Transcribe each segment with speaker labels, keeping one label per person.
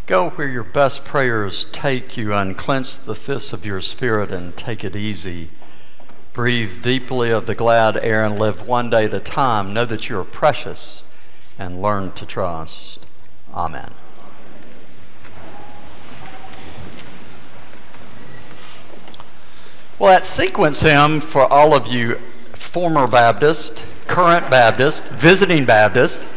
Speaker 1: Go where your best prayers take you, unclench the fists of your spirit and take it easy. Breathe deeply of the glad air and live one day at a time. Know that you are precious and learn to trust. Amen. Well, that sequence hymn for all of you former Baptist, current Baptist, visiting Baptist,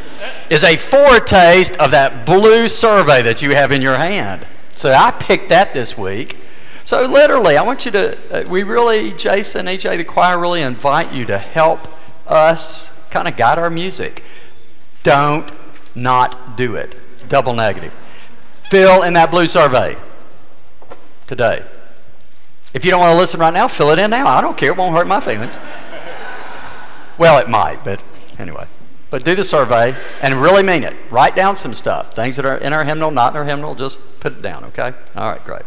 Speaker 1: is a foretaste of that blue survey that you have in your hand. So I picked that this week. So literally, I want you to, Jason, EJ, the choir really invite you to help us kind of guide our music. Don't not do it. Double negative. Fill in that blue survey today. If you don't want to listen right now, fill it in now. I don't care. It won't hurt my feelings. Well, it might, but anyway. But do the survey and really mean it. Write down some stuff. Things that are in our hymnal, not in our hymnal, just put it down, okay? All right, great.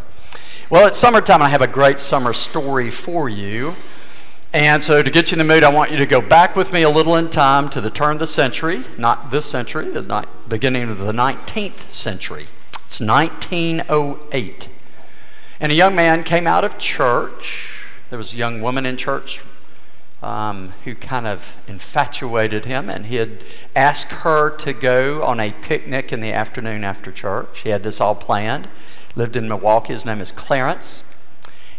Speaker 1: Well, it's summertime. I have a great summer story for you. And so to get you in the mood, I want you to go back with me a little in time to the turn of the century. Not this century, the beginning of the 19th century. It's 1908. And a young man came out of church. There was a young woman in church who kind of infatuated him, and he had asked her to go on a picnic in the afternoon after church. He had this all planned. Lived in Milwaukee. His name is Clarence.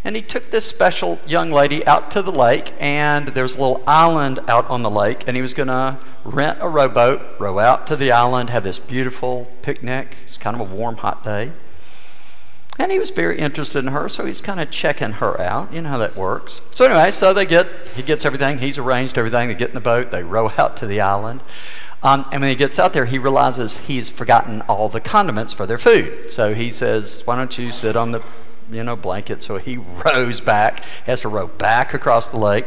Speaker 1: And he took this special young lady out to the lake, and there's a little island out on the lake, and he was going to rent a rowboat, row out to the island, have this beautiful picnic. It's kind of a warm, hot day. And he was very interested in her, so he's kind of checking her out. You know how that works. So anyway, he gets everything. He's arranged everything. They get in the boat. They row out to the island. And when he gets out there, he realizes he's forgotten all the condiments for their food. So he says, why don't you sit on the blanket? So he rows back, has to row back across the lake.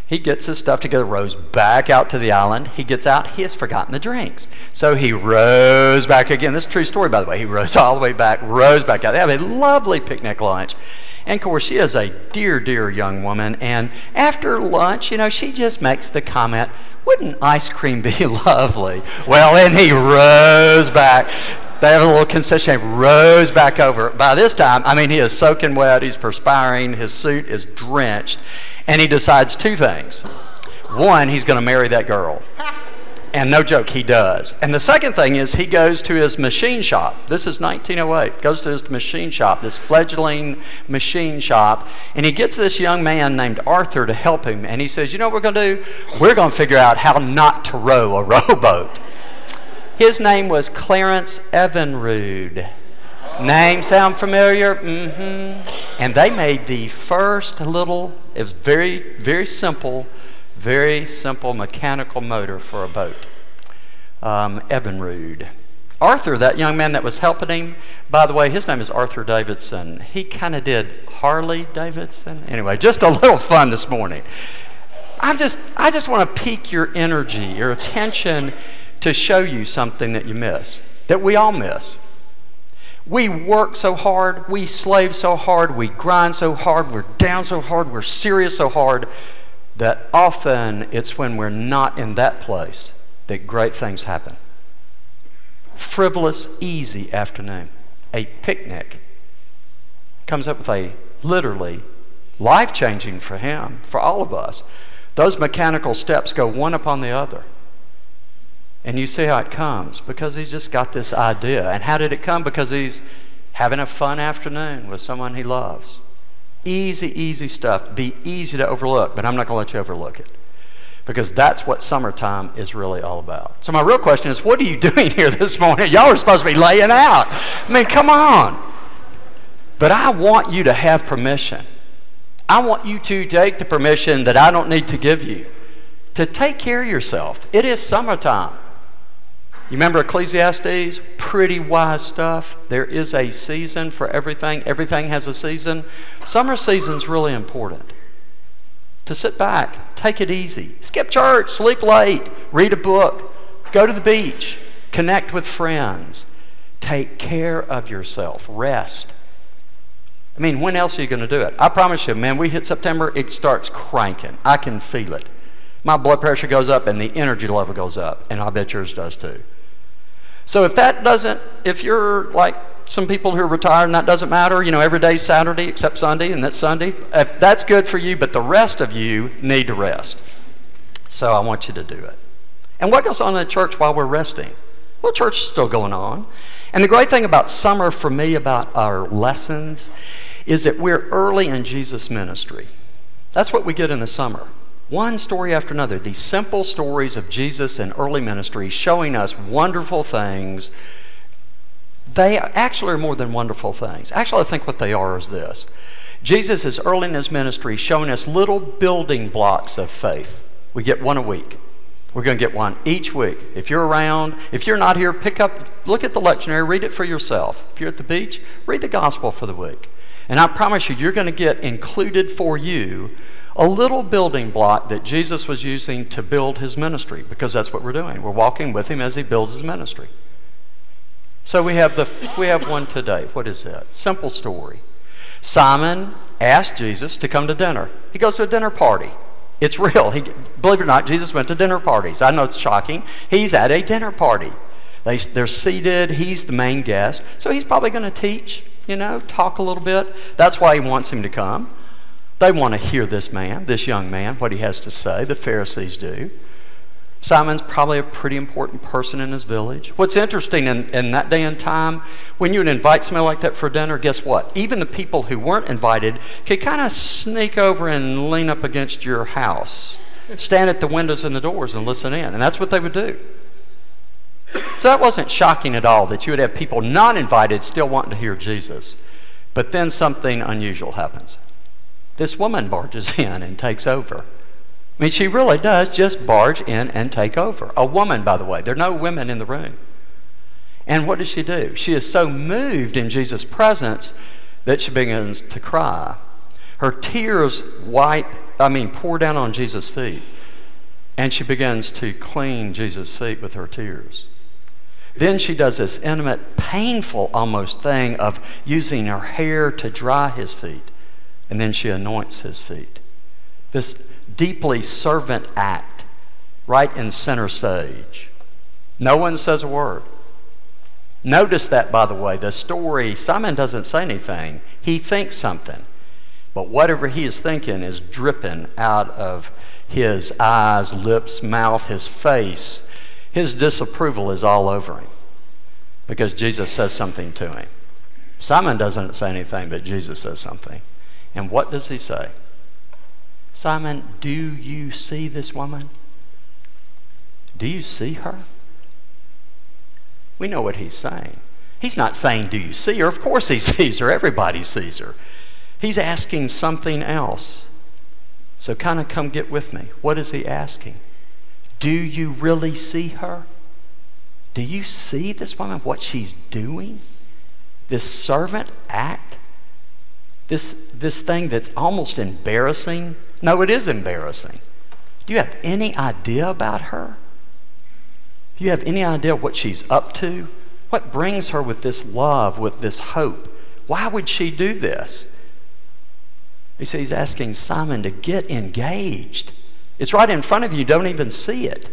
Speaker 1: He gets his stuff together, rows back out to the island. He gets out. He has forgotten the drinks. So he rows back again. This is a true story, by the way. He rows all the way back, rows back out. They have a lovely picnic lunch. And, of course, she is a dear, dear young woman. And after lunch, she just makes the comment, wouldn't ice cream be lovely? Well, and he rows back. They have a little concession. He rows back over. By this time, he is soaking wet. He's perspiring. His suit is drenched. And he decides two things. One, he's going to marry that girl. And no joke, he does. And the second thing is he goes to his machine shop. This is 1908. Goes to his machine shop, this fledgling machine shop. And he gets this young man named Arthur to help him. And he says, you know what we're going to do? We're going to figure out how not to row a rowboat. His name was Clarence Evinrude. Name sound familiar? Mm-hmm. And they made the first it was very, very simple mechanical motor for a boat. Evinrude. Arthur, that young man that was helping him, by the way, his name is Arthur Davidson. He kind of did Harley Davidson. Anyway, just a little fun this morning. I just want to pique your energy, your attention, to show you something that you miss, that we all miss. We work so hard, we slave so hard, we grind so hard, we're down so hard, we're serious so hard, that often it's when we're not in that place that great things happen. Frivolous, easy afternoon, a picnic, comes up with a literally life-changing for him, for all of us. Those mechanical steps go one upon the other. And you see how it comes, because he's just got this idea. And how did it come? Because he's having a fun afternoon with someone he loves. Easy stuff. Be easy to overlook, but I'm not going to let you overlook it, because that's what summertime is really all about. So my real question is, what are you doing here this morning? Y'all are supposed to be laying out. Come on. But I want you to have permission. I want you to take the permission that I don't need to give you to take care of yourself. It is summertime. You remember Ecclesiastes? Pretty wise stuff. There is a season for everything. Everything has a season. Summer season's really important. To sit back, take it easy. Skip church, sleep late, read a book, go to the beach, connect with friends. Take care of yourself. Rest. When else are you going to do it? I promise you, man, we hit September, it starts cranking. I can feel it. My blood pressure goes up and the energy level goes up, and I bet yours does too. So if you're like some people who are retired and that doesn't matter. You know, every day's Saturday except Sunday, and that's Sunday. That's good for you, but the rest of you need to rest. So I want you to do it. And what goes on in the church while we're resting? Well, church is still going on. And the great thing about summer for me, about our lessons, is that we're early in Jesus' ministry. That's what we get in the summer. One story after another. These simple stories of Jesus in early ministry showing us wonderful things. They actually are more than wonderful things. Actually, I think what they are is this. Jesus is early in his ministry showing us little building blocks of faith. We get one a week. We're going to get one each week. If you're around, if you're not here, look at the lectionary, read it for yourself. If you're at the beach, read the gospel for the week. And I promise you, you're going to get included for you a little building block that Jesus was using to build his ministry, because that's what we're doing. We're walking with him as he builds his ministry. So we have one today. What is that? Simple story. Simon asked Jesus to come to dinner. He goes to a dinner party. It's real. Believe it or not, Jesus went to dinner parties. I know it's shocking. He's at a dinner party. They're seated. He's the main guest. So he's probably going to teach, talk a little bit. That's why he wants him to come. They want to hear this young man, what he has to say. The Pharisees do. Simon's probably a pretty important person in his village. What's interesting in that day and time, when you would invite somebody like that for dinner, guess what? Even the people who weren't invited could kind of sneak over and lean up against your house, stand at the windows and the doors and listen in. And that's what they would do. So that wasn't shocking at all, that you would have people not invited still wanting to hear Jesus. But then something unusual happens. This woman barges in and takes over. I mean, she really does just barge in and take over. A woman, by the way. There are no women in the room. And what does she do? She is so moved in Jesus' presence that she begins to cry. Her tears pour down on Jesus' feet. And she begins to clean Jesus' feet with her tears. Then she does this intimate, painful almost thing of using her hair to dry his feet. And then she anoints his feet. This deeply servant act right in center stage. No one says a word. Notice that, by the way, the story, Simon doesn't say anything. He thinks something. But whatever he is thinking is dripping out of his eyes, lips, mouth, his face. His disapproval is all over him because Jesus says something to him. Simon doesn't say anything, but Jesus says something. And what does he say? Simon, do you see this woman? Do you see her? We know what he's saying. He's not saying, do you see her? Of course he sees her. Everybody sees her. He's asking something else. So kind of come get with me. What is he asking? Do you really see her? Do you see this woman, what she's doing? This servant act? This thing that's almost embarrassing? No, it is embarrassing. Do you have any idea about her? Do you have any idea what she's up to? What brings her with this love, with this hope? Why would she do this? He's asking Simon to get engaged. It's right in front of you. You don't even see it.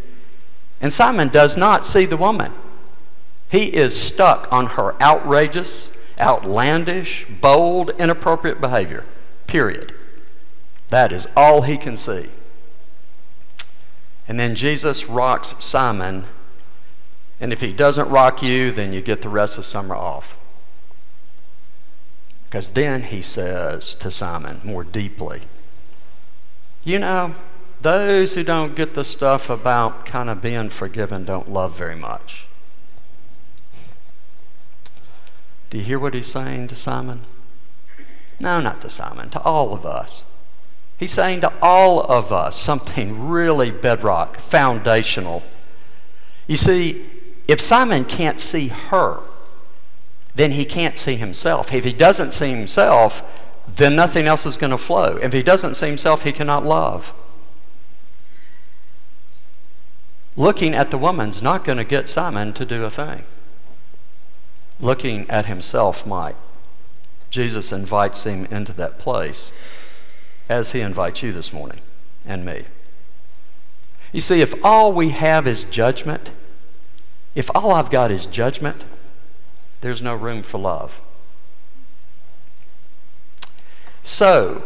Speaker 1: And Simon does not see the woman. He is stuck on her outrageous, outlandish, bold, inappropriate behavior. Period. That is all he can see. And then Jesus rocks Simon. And if he doesn't rock you, then you get the rest of summer off. Because then he says to Simon more deeply, those who don't get the stuff about kind of being forgiven don't love very much. Do you hear what he's saying to Simon? No, not to Simon, to all of us. He's saying to all of us something really bedrock, foundational. You see, if Simon can't see her, then he can't see himself. If he doesn't see himself, then nothing else is going to flow. If he doesn't see himself, he cannot love. Looking at the woman's not going to get Simon to do a thing. Looking at himself might. Jesus invites him into that place as he invites you this morning and me. You see, if all we have is judgment, if all I've got is judgment, there's no room for love. So,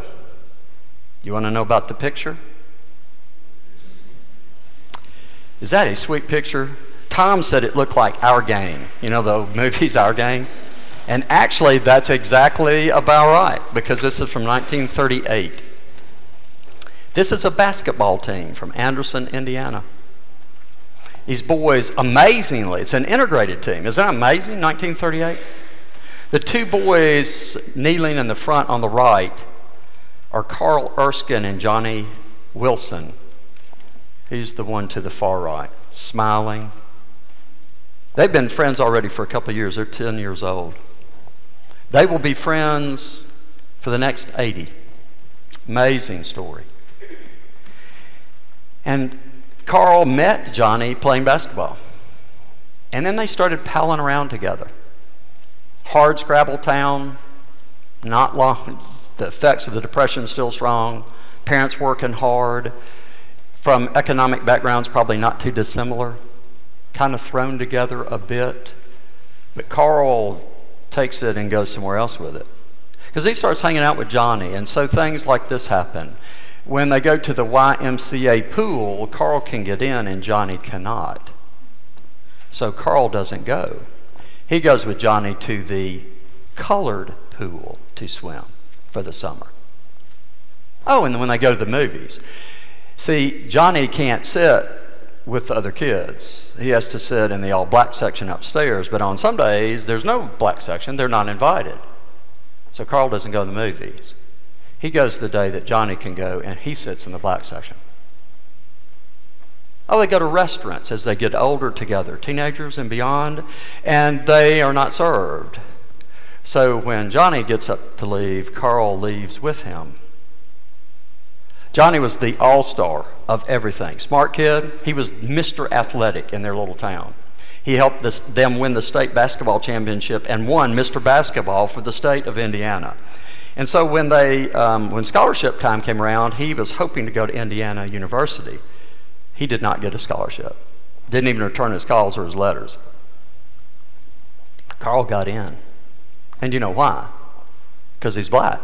Speaker 1: you want to know about the picture? Is that a sweet picture? Tom said it looked like Our Gang. You know the movies Our Gang? And actually, that's exactly about right, because this is from 1938. This is a basketball team from Anderson, Indiana. These boys, amazingly, it's an integrated team. Isn't that amazing, 1938? The two boys kneeling in the front on the right are Carl Erskine and Johnny Wilson. He's the one to the far right, smiling. They've been friends already for a couple of years. They're 10 years old. They will be friends for the next 80. Amazing story. And Carl met Johnny playing basketball. And then they started palling around together. Hard scrabble town, not long, the effects of the Depression still strong, parents working hard, from economic backgrounds probably not too dissimilar, kind of thrown together a bit. But Carl takes it and goes somewhere else with it. Because he starts hanging out with Johnny, and so things like this happen. When they go to the YMCA pool, Carl can get in and Johnny cannot. So Carl doesn't go. He goes with Johnny to the colored pool to swim for the summer. Oh, and when they go to the movies. See, Johnny can't sit with the other kids. He has to sit in the all black section upstairs, but on some days there's no black section, they're not invited. So Carl doesn't go to the movies. He goes the day that Johnny can go, and he sits in the black section. Oh, they go to restaurants as they get older together, teenagers and beyond, and they are not served. So when Johnny gets up to leave, Carl leaves with him. Johnny was the all-star of everything. Smart kid. He was Mr. Athletic in their little town. He helped them win the state basketball championship and won Mr. Basketball for the state of Indiana. And so when scholarship time came around, he was hoping to go to Indiana University. He did not get a scholarship. Didn't even return his calls or his letters. Carl got in. And you know why? Because he's black.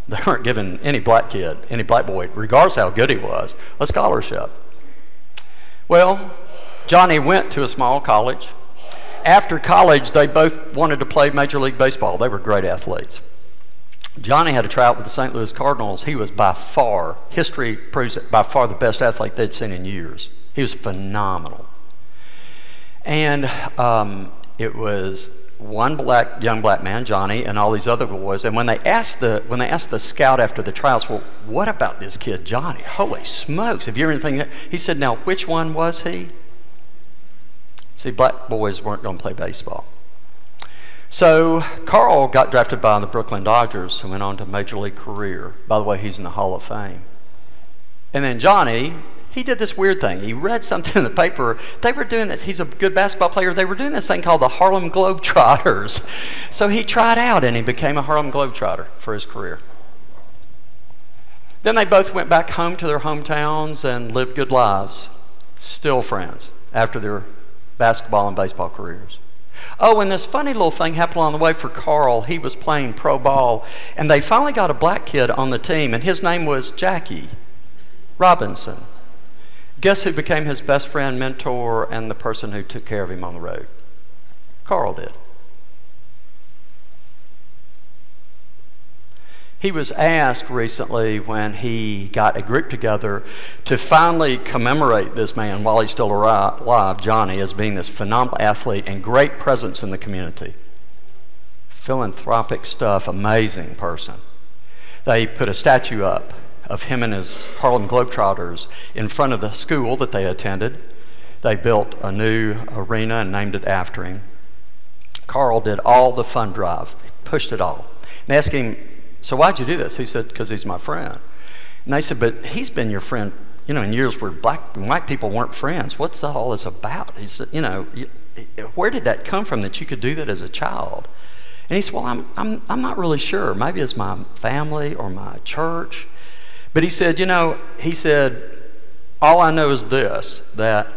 Speaker 1: They weren't giving any black kid, any black boy, regardless how good he was, a scholarship. Well, Johnny went to a small college. After college, they both wanted to play Major League Baseball. They were great athletes. Johnny had to try out with the St. Louis Cardinals. He was by far, history proves it, by far the best athlete they'd seen in years. He was phenomenal. And it was one young black man, Johnny, and all these other boys. And when they asked the scout after the trials, well, what about this kid, Johnny? Holy smokes! Have you ever anything? He said, now which one was he? See, black boys weren't going to play baseball. So Carl got drafted by the Brooklyn Dodgers and went on to Major League career. By the way, he's in the Hall of Fame. And then Johnny, he did this weird thing. He read something in the paper. They were doing this. He's a good basketball player. They were doing this thing called the Harlem Globetrotters. So he tried out and he became a Harlem Globetrotter for his career. Then they both went back home to their hometowns and lived good lives. Still friends after their basketball and baseball careers. Oh, and this funny little thing happened along the way for Carl. He was playing pro ball, and they finally got a black kid on the team, and his name was Jackie Robinson. Guess who became his best friend, mentor, and the person who took care of him on the road? Carl did. He was asked recently when he got a group together to finally commemorate this man while he's still alive, Johnny, as being this phenomenal athlete and great presence in the community. Philanthropic stuff, amazing person. They put a statue up of him and his Harlem Globetrotters in front of the school that they attended. They built a new arena and named it after him. Carl did all the fund drive, pushed it all. And they asked him, so why'd you do this? He said, because he's my friend. And they said, but he's been your friend, in years where black and white people weren't friends. What's all this about? He said, where did that come from that you could do that as a child? And he said, well, I'm not really sure. Maybe it's my family or my church. But he said, all I know is this, that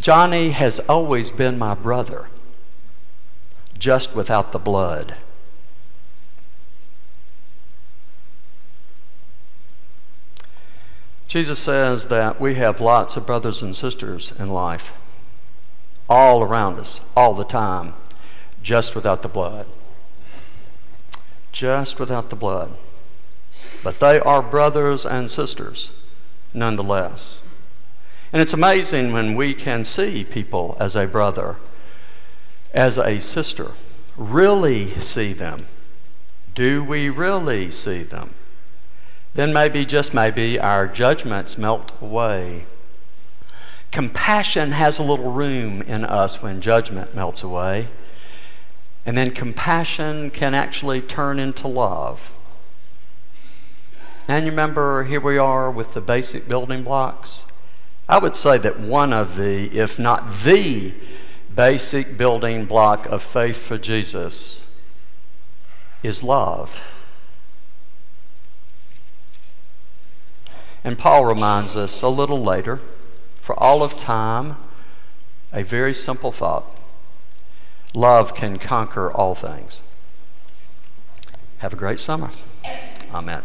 Speaker 1: Johnny has always been my brother. just without the blood. Jesus says that we have lots of brothers and sisters in life, all around us, all the time, just without the blood. Just without the blood. But they are brothers and sisters, nonetheless. And it's amazing when we can see people as a brother, as a sister, really see them. Do we really see them? Then maybe, just maybe, our judgments melt away. Compassion has a little room in us when judgment melts away. And then compassion can actually turn into love. And you remember, here we are with the basic building blocks. I would say that one of the, if not the, basic building block of faith for Jesus is love. And Paul reminds us a little later, for all of time, a very simple thought. Love can conquer all things. Have a great summer. Amen.